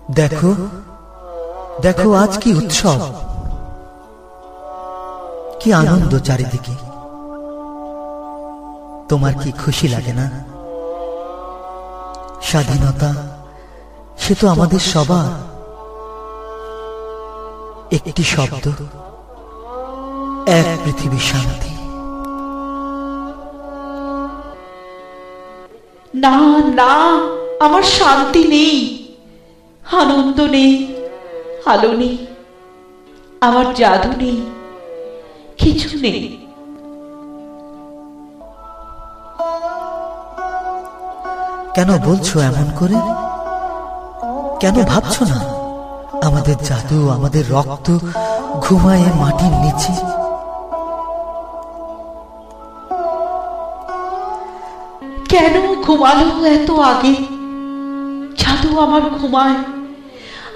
দেখো দেখো, আজ কি উৎসব, কি আনন্দ চারিদিকে। তোমার কি খুশি লাগে না? স্বাধীনতা সে তো আমাদের সবার। একটি শব্দ, এক পৃথিবী শান্তি। না না, আমার শান্তি নেই, আনন্দ নেই, আলো নেই, আমার জাদু নেই, কিছু নেই। কেন বলছো এমন করে? কেন ভাবছো না আমাদের জাদু, আমাদের রক্ত ঘুমায় মাটির নিচে? কেন ঘুমালো এত আগে? জাদু আমার ঘুমায়,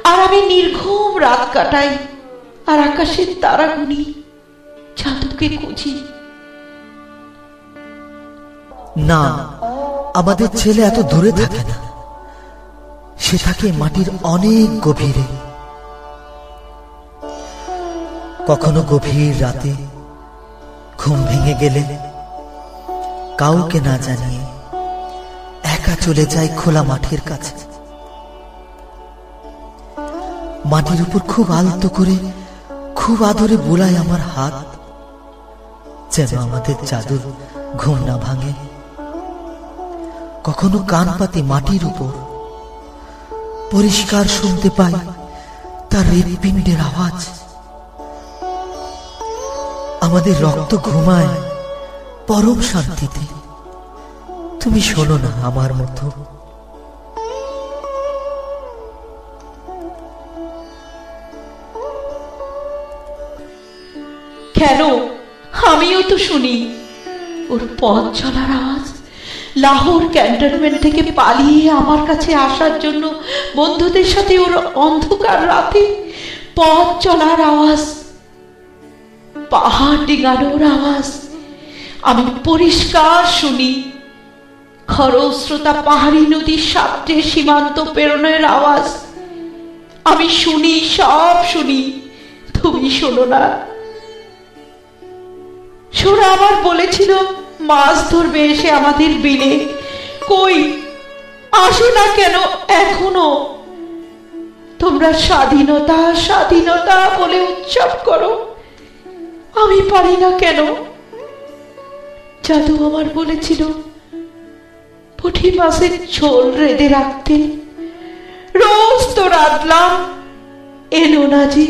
আর আমি নির্ঘুম রাত কাটাই, আর আকাশের তারা গুনি, জাদুকে খুঁজি। না, আমাদের ছেলে এত দূরে থাকে না, সে থাকে মাটির অনেক গভীরে। কখনো গভীর রাতে ঘুম ভেঙে গেলে কাউকে না জানিয়ে একা চলে যায় খোলা মাঠের কাছে। মাটির উপর খুব আলতো করে, খুব আদরে বোলায় আমার হাত, যেন আমাদের জাদুর ঘুম না ভাঙে। কখনো কান পাতি মাটির উপর, পরিষ্কার শুনতে পাই তার হৃৎপিণ্ডের আওয়াজ। আমাদের রক্ত ঘুমায় পরম শান্তিতে। তুমি শোনো না আমার মতো? কেন? আমিও তো শুনি ওর পথ চলার আওয়াজ। লাহোর ক্যান্টনমেন্ট থেকে পালিয়ে আমার কাছে আসার জন্য বন্ধুদের সাথে ওর অন্ধকার রাতে পথ চলার আওয়াজ, পাহাড় ডিঙানোর আওয়াজ আমি পরিষ্কার শুনি। খরস্রোতা পাহাড়ি নদীর সাথে সীমান্ত পেরোনোর আওয়াজ আমি শুনি, সব শুনি। তুমি শোনো না? সোরা আবার বলেছিল মাছ ধরবে এসে আমাদের বিলে। কই, আসো না কেন এখনো? তোমরা স্বাধীনতা স্বাধীনতা বলে উৎসব করো, আমি পারি না কেন? জাদু আমার বলেছিল পুঁটি মাছের ঝোল রেঁধে রাখতে, রোজ তো রাঁধলাম, এলো না যে।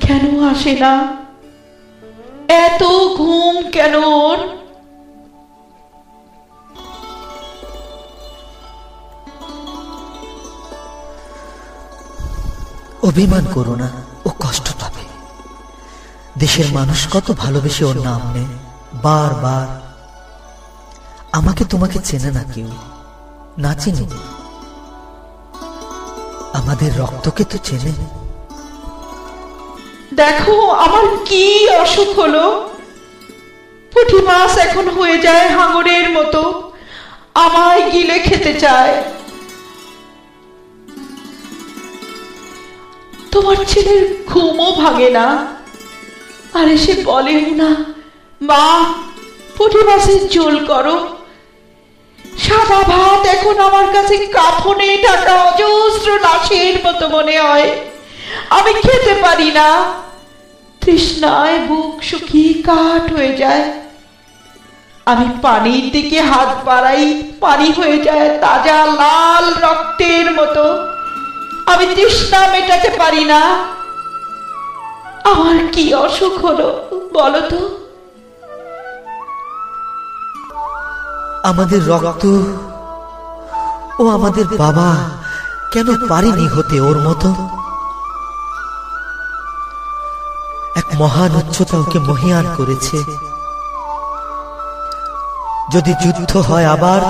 কেন আসে না? এত ঘুম কেন ওর? অভিমান করো না, ও কষ্ট পাবে। দেশের মানুষ কত ভালোবেসে ওর নাম নেয় বারবার। আমাকে তোমাকে চেনে না কেউ, না চেনে আমাদের রক্তকে তো চেনে। দেখো আমার কি অসুখ হলো। পুঁটি মাছ এখন হয়ে যায় হাঙরের মতো, আমায় গিলে খেতে চায়। তোমার ছেলের ঘুমও ভাঙে না, আর এসে বলেও না মা পুঁটি মাছের ঝোল করো। সাদা ভাত এখন আমার কাছে কাফনে ঢাকা অজস্র লাশের মতো মনে হয়। আমি খেতে পারি না, তৃষ্ণায় বুক শুকিয়ে কাঠ হয়ে যায়। আমি পানির দিকে হাত বাড়াই, পানি হয়ে যায় তাজা লাল রক্তের মতো। আমি তৃষ্ণা মেটাতে পারি না। আমার কি অসুখ হলো বলো তো? আমাদের রক্ত, ও আমাদের বাবা কেন পারেনি হতে ওর মতো? এক মহান উচ্চতা ওকে মহিয়ান করেছে। যদি যুদ্ধ হয় আবার,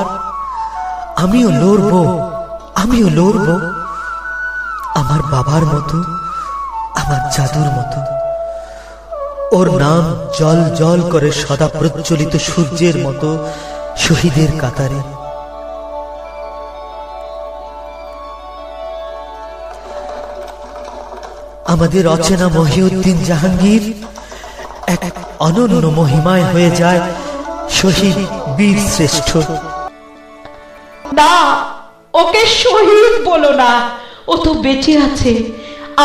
আমিও লড়ব, আমিও লড়ব আমার বাবার মতো, আমার জাদুর মতো। ওর নাম জল জল করে সদা প্রজ্বলিত সূর্যের মতো শহীদের কাতারে। আমাদের অচেনা মহিউদ্দিন জাহাঙ্গীর এক অনন্য মহিমায় হয়ে যায় শহীদ বীর শ্রেষ্ঠ। না, ওকে শহীদ বলো না, ও তো বেঁচে আছে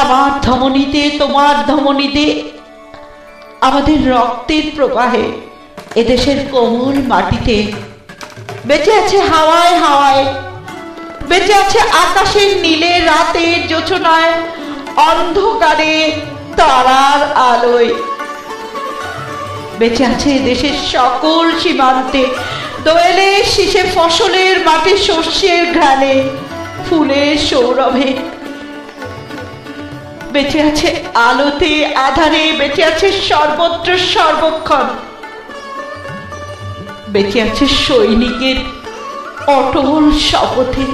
আমার ধমনীতে, তোমার ধমনীতে, আমাদের রক্তের প্রবাহে, এদেশের কোমল মাটিতে। বেঁচে আছে হাওয়ায় হাওয়ায়, বেঁচে আছে আকাশের নীলে, রাতের জোছনায়, অন্ধকারে তারার আলোয়। বেঁচে আছে দেশের সকল সীমান্তে, দোয়েলে শীষে, ফসলের মাঠে, শস্যের ঘ্রাণে, ফুলের সৌরভে। বেঁচে আছে আলোতে আধারে, বেঁচে আছে সর্বত্র সর্বক্ষণ। বেঁচে আছে সৈনিকের অটল শপথে।